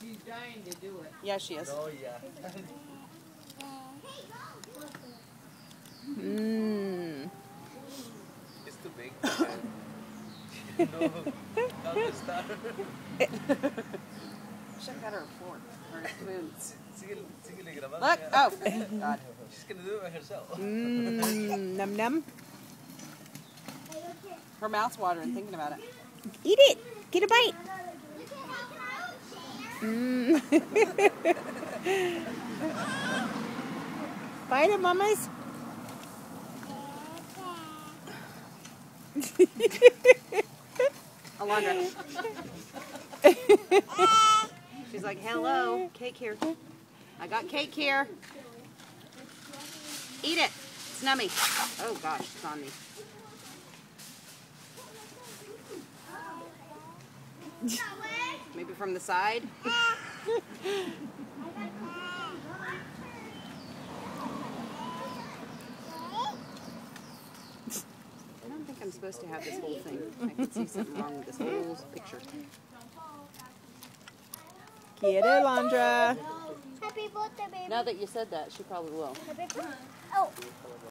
She's dying to do it. Yeah, she is. Oh, yeah. Mmm. It's too big. No, not the star. Should have got her a fork or a spoon. Sige, grabando. Look! Oh, God. She's gonna do it by herself. Mmm. Num num. Her mouth's watering thinking about it. Eat it. Get a bite. Mmm. Bite it, mamas. Alondra. She's like, hello, cake here. I got cake here. Eat it. It's nummy. Oh gosh, it's on me. Maybe from the side. I don't think I'm supposed to have this whole thing. I can see something wrong with this whole picture. Get it, Alondra. Happy birthday, baby. Now that you said that, she probably will. Happy birthday. Oh.